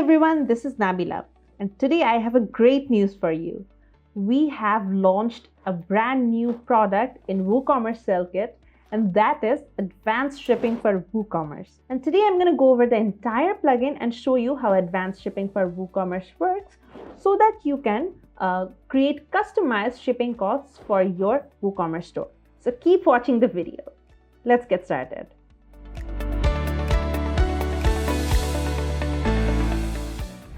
everyone, this is Nabila, and today I have a great news for you. We have launched a brand new product in WooCommerce Sale Kit, and that is advanced shipping for WooCommerce. And today I'm going to go over the entire plugin and show you how advanced shipping for WooCommerce works so that you can create customized shipping costs for your WooCommerce store. So keep watching the video. Let's get started.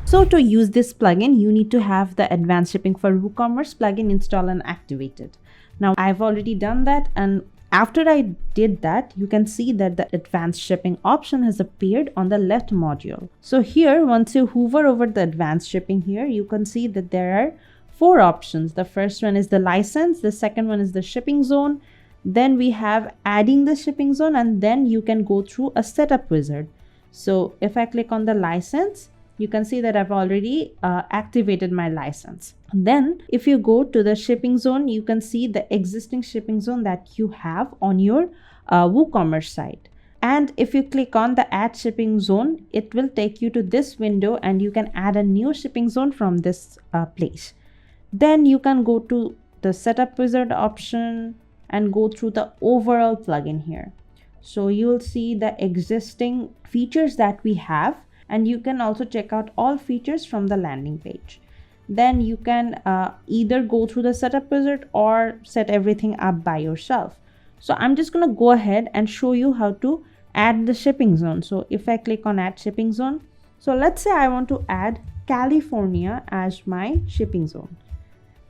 So to use this plugin, you need to have the advanced shipping for WooCommerce plugin installed and activated. Now I've already done that, and after I did that, you can see that the advanced shipping option has appeared on the left module. So here, once you hover over the advanced shipping here, you can see that there are 4 options. The first one is the license, the second one is the shipping zone, then we have adding the shipping zone, and then you can go through a setup wizard. So if I click on the license, you can see that I've already activated my license. Then if you go to the shipping zone, you can see the existing shipping zone that you have on your WooCommerce site. And if you click on the add shipping zone, it will take you to this window and you can add a new shipping zone from this place. Then you can go to the setup wizard option and go through the overall plugin here. So you'll see the existing features that we have, and you can also check out all features from the landing page. Then you can either go through the setup wizard or set everything up by yourself. So I'm just going to go ahead and show you how to add the shipping zone. So if I click on add shipping zone, so let's say I want to add California as my shipping zone.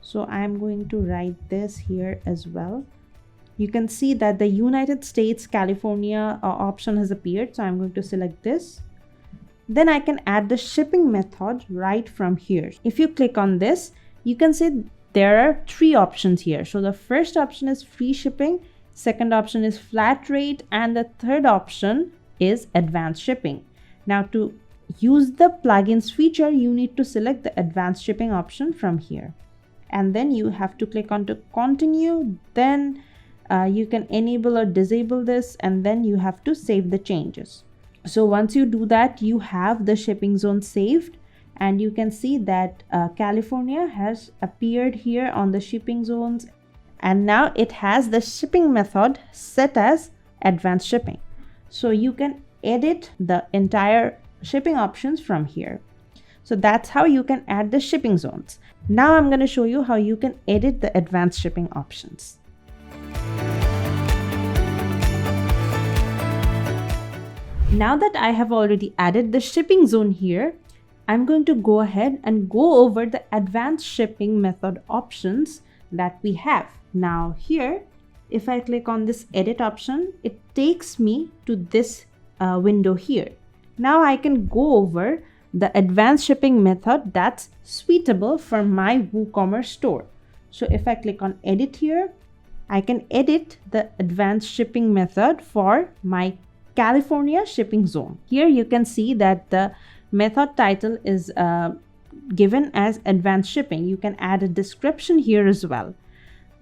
So I'm going to write this here as well. You can see that the United States California option has appeared. So I'm going to select this. Then I can add the shipping method right from here. If you click on this, you can see there are 3 options here. So the first option is free shipping, second option is flat rate, and the third option is advanced shipping. Now to use the plugins feature, you need to select the advanced shipping option from here. And then you have to click on to continue. Then you can enable or disable this, and then you have to save the changes. So once you do that, you have the shipping zone saved, and you can see that California has appeared here on the shipping zones, and now it has the shipping method set as advanced shipping. So you can edit the entire shipping options from here. So that's how you can add the shipping zones. Now I'm going to show you how you can edit the advanced shipping options. Now that I have already added the shipping zone here, I'm going to go ahead and go over the advanced shipping method options that we have. Now here, if I click on this edit option, it takes me to this window here. Now I can go over the advanced shipping method that's suitable for my WooCommerce store. So if I click on edit here, I can edit the advanced shipping method for my California shipping zone. Here you can see that the method title is given as advanced shipping. You can add a description here as well.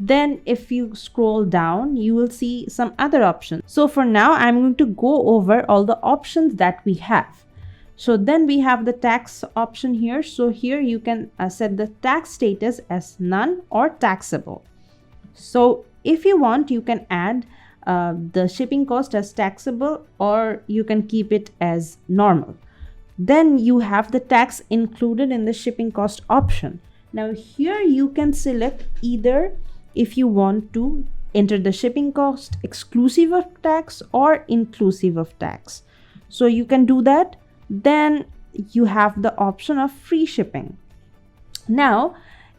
Then if you scroll down, you will see some other options. So for now, I'm going to go over all the options that we have. So then we have the tax option here. So here you can set the tax status as none or taxable. So if you want, you can add the shipping cost as taxable, or you can keep it as normal. Then you have the tax included in the shipping cost option. Now here you can select either if you want to enter the shipping cost exclusive of tax or inclusive of tax. So you can do that. Then you have the option of free shipping. Now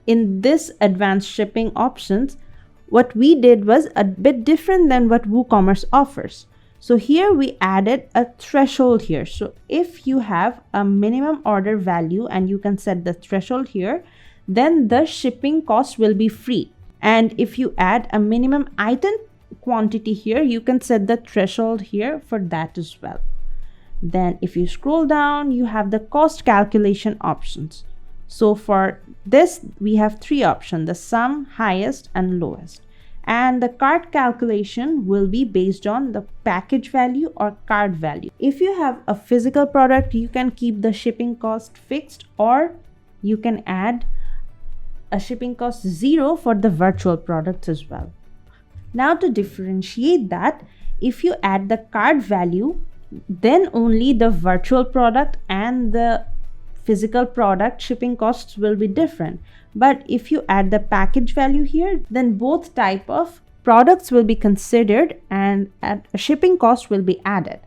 in this advanced shipping options, what we did was a bit different than what WooCommerce offers. So here we added a threshold here. So if you have a minimum order value and you can set the threshold here, then the shipping cost will be free. And if you add a minimum item quantity here, you can set the threshold here for that as well. Then if you scroll down, you have the cost calculation options. So for this, we have 3 options, the sum, highest, and lowest. and the cart calculation will be based on the package value or cart value. If you have a physical product, you can keep the shipping cost fixed, or you can add a shipping cost 0 for the virtual products as well. Now to differentiate that, if you add the cart value, then only the virtual product and the physical product shipping costs will be different. But if you add the package value here, then both type of products will be considered and a shipping cost will be added.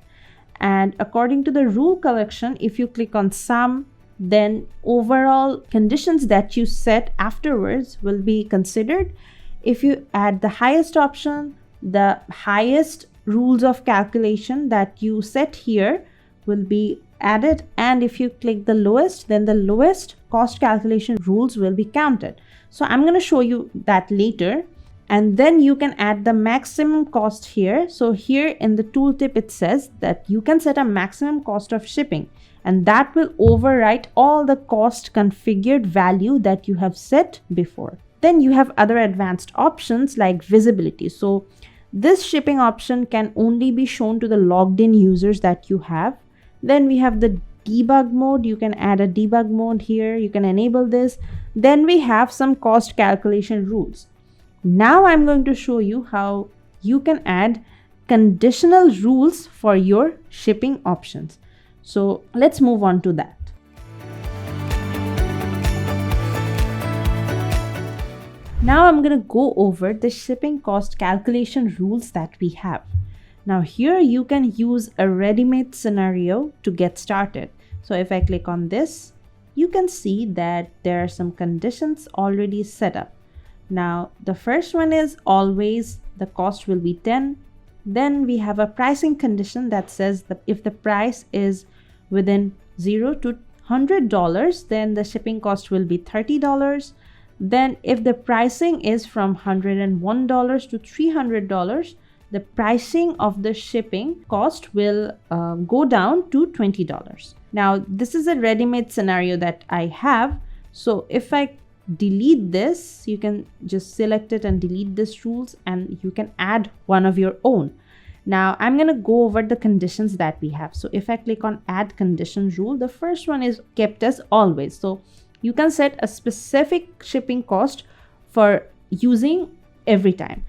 And according to the rule collection, if you click on sum, then overall conditions that you set afterwards will be considered. If you add the highest option, the highest rules of calculation that you set here will be added, and if you click the lowest, then the lowest cost calculation rules will be counted. So I'm going to show you that later. And then you can add the maximum cost here. So here in the tooltip it says that you can set a maximum cost of shipping, and that will overwrite all the cost configured value that you have set before. Then you have other advanced options like visibility. So this shipping option can only be shown to the logged in users that you have. Then we have the debug mode. You can add a debug mode here. You can enable this. Then we have some cost calculation rules. Now I'm going to show you how you can add conditional rules for your shipping options. So let's move on to that. Now I'm going to go over the shipping cost calculation rules that we have. Now here you can use a ready-made scenario to get started. So if I click on this, you can see that there are some conditions already set up. Now the first one is always the cost will be 10. Then we have a pricing condition that says that if the price is within $0 to $100, then the shipping cost will be $30. Then if the pricing is from $101 to $300, the pricing of the shipping cost will go down to $20. Now this is a ready-made scenario that I have. So if I delete this, you can just select it and delete this rules, and you can add one of your own. Now I'm going to go over the conditions that we have. So if I click on add condition rule, the first one is kept as always. So you can set a specific shipping cost for using every time.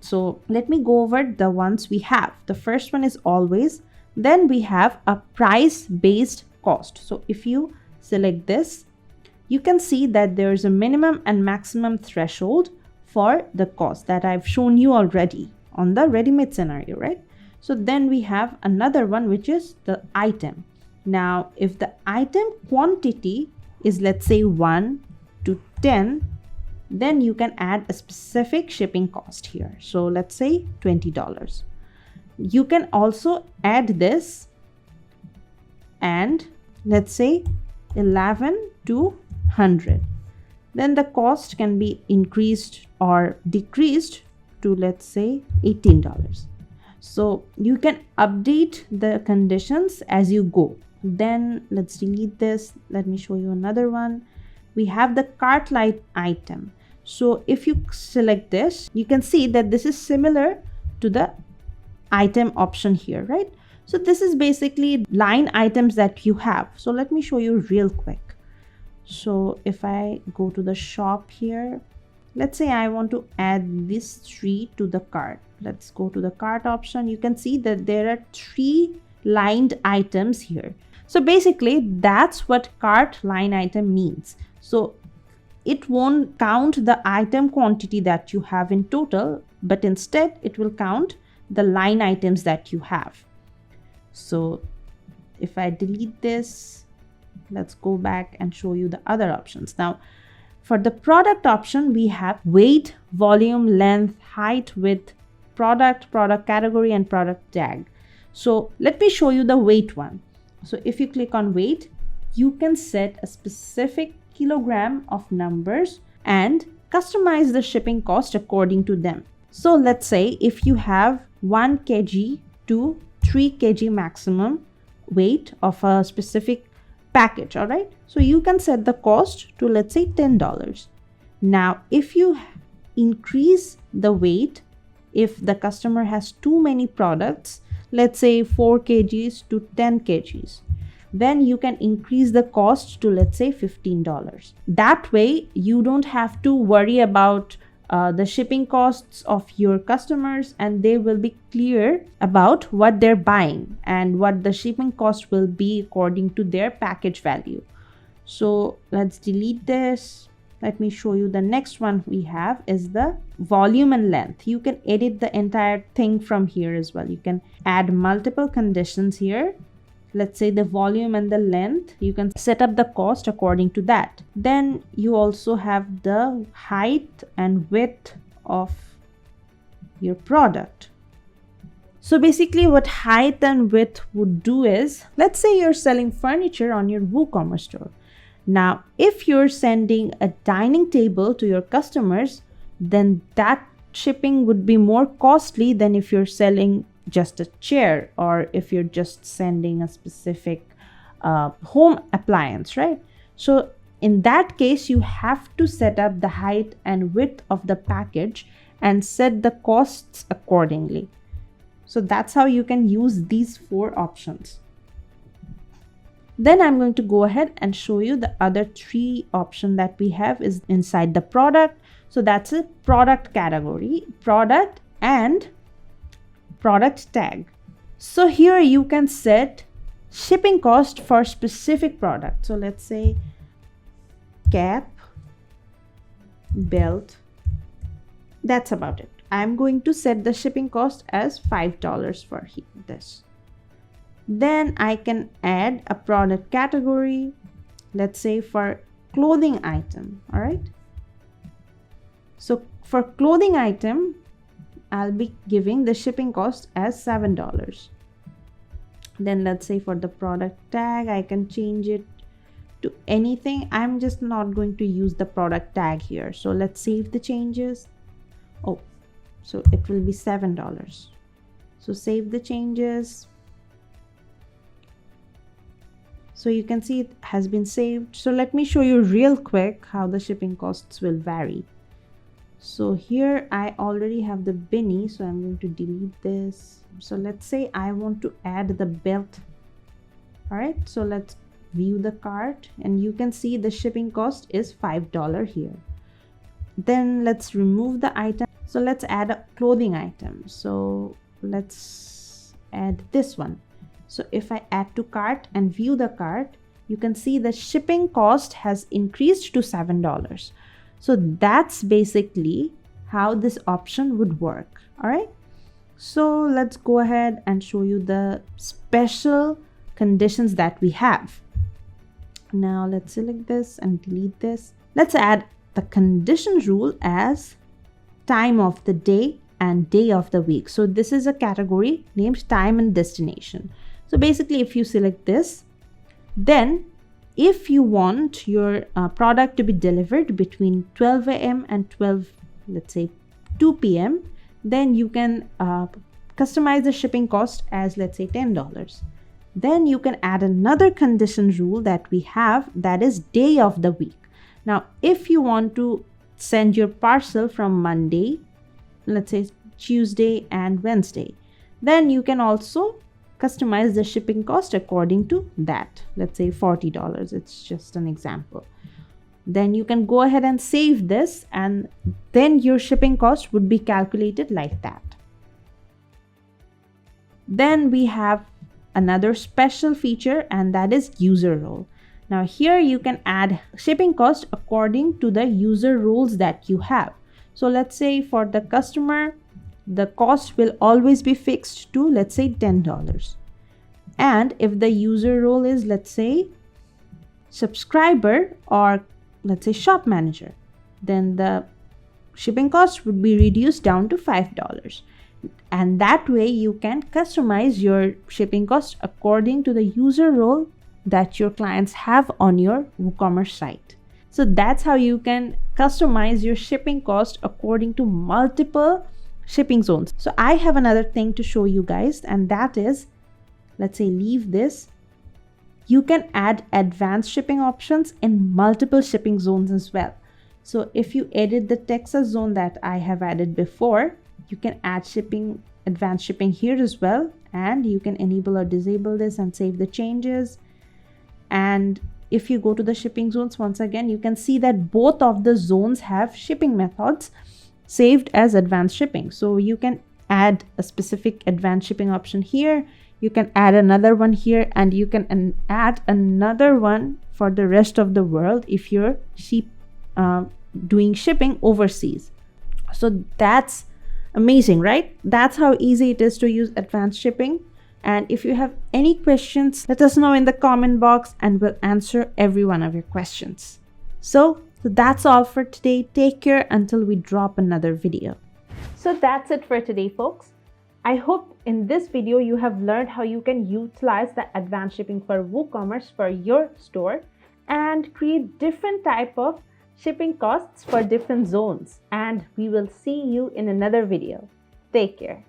So let me go over the ones we have. The first one is always. Then we have a price based cost. So if you select this, you can see that there is a minimum and maximum threshold for the cost that I've shown you already on the ready-made scenario, right? So then we have another one, which is the item. Now, if the item quantity is, let's say, 1 to 10, then you can add a specific shipping cost here. So let's say $20. You can also add this and let's say 11 to 100. Then the cost can be increased or decreased to, let's say, $18. So you can update the conditions as you go. Then let's delete this. Let me show you another one. We have the cart line item. So if you select this, you can see that this is similar to the item option here, right? So this is basically line items that you have. So let me show you real quick. So if I go to the shop here, let's say I want to add this 3 to the cart. Let's go to the cart option. You can see that there are 3 lined items here. So basically that's what cart line item means. So it won't count the item quantity that you have in total, but instead it will count the line items that you have. So if I delete this, let's go back and show you the other options. Now for the product option, we have weight, volume, length, height, width, product, product category, and product tag. So let me show you the weight one. So if you click on weight, you can set a specific kilogram of numbers and customize the shipping cost according to them. So let's say if you have 1 kg to 3 kg maximum weight of a specific package, all right? So you can set the cost to, let's say, $10. Now, if you increase the weight if the customer has too many products, let's say 4 kgs to 10 kgs. Then you can increase the cost to, let's say, $15. That way, you don't have to worry about the shipping costs of your customers, and they will be clear about what they're buying and what the shipping cost will be according to their package value. So let's delete this. Let me show you the next one we have is the volume and length. You can edit the entire thing from here as well. You can add multiple conditions here. Let's say the volume and the length, you can set up the cost according to that. Then you also have the height and width of your product. So basically what height and width would do is, let's say you're selling furniture on your WooCommerce store. Now, if you're sending a dining table to your customers, then that shipping would be more costly than if you're selling just a chair, or if you're just sending a specific home appliance, right? So in that case, you have to set up the height and width of the package and set the costs accordingly. So that's how you can use these 4 options. Then I'm going to go ahead and show you the other 3 options that we have is inside the product. So that's a product category, product, and product tag. So here you can set shipping cost for specific product. So let's say cap, belt. That's about it. I'm going to set the shipping cost as $5 for this. Then I can add a product category, let's say for clothing item. All right. So for clothing item, I'll be giving the shipping cost as $7. Then let's say for the product tag, I can change it to anything. I'm just not going to use the product tag here. So let's save the changes. Oh, so it will be $7. So save the changes. So you can see it has been saved. So let me show you real quick how the shipping costs will vary. So here I already have the beanie, so I'm going to delete this. So let's say I want to add the belt. All right, so let's view the cart, and you can see the shipping cost is $5 here. Then let's remove the item. So let's add a clothing item. So let's add this one. So if I add to cart and view the cart, you can see the shipping cost has increased to $7. So that's basically how this option would work. All right. So let's go ahead and show you the special conditions that we have. Now let's select this and delete this. Let's add the condition rule as time of the day and day of the week. So this is a category named time and destination. So basically, if you select this, then if you want your product to be delivered between 12 a.m. and 2 p.m., then you can customize the shipping cost as, let's say, $10. Then you can add another condition rule that we have, that is day of the week. Now, if you want to send your parcel from Monday, let's say Tuesday and Wednesday, then you can also customize the shipping cost according to that. Let's say $40. It's just an example. Then you can go ahead and save this, and then your shipping cost would be calculated like that. Then we have another special feature, and that is user role. Now here you can add shipping cost according to the user roles that you have. So let's say for the customer, the cost will always be fixed to, let's say, $10. And if the user role is, let's say, subscriber or let's say shop manager, then the shipping cost would be reduced down to $5. And that way you can customize your shipping cost according to the user role that your clients have on your WooCommerce site. So that's how you can customize your shipping cost according to multiple shipping zones. So I have another thing to show you guys, and that is, let's say, leave this. You can add advanced shipping options in multiple shipping zones as well. So if you edit the Texas zone that I have added before, you can add shipping, advanced shipping here as well. And you can enable or disable this and save the changes. And if you go to the shipping zones, once again, you can see that both of the zones have shipping methods saved as advanced shipping. So you can add a specific advanced shipping option here. You can add another one here, and you can add another one for the rest of the world if you're doing shipping overseas. So that's amazing, right? That's how easy it is to use advanced shipping. And if you have any questions, let us know in the comment box and we'll answer every one of your questions. So that's all for today. Take care until we drop another video. So that's it for today, folks. I hope in this video you have learned how you can utilize the advanced shipping for WooCommerce for your store and create different type of shipping costs for different zones. And we will see you in another video. Take care.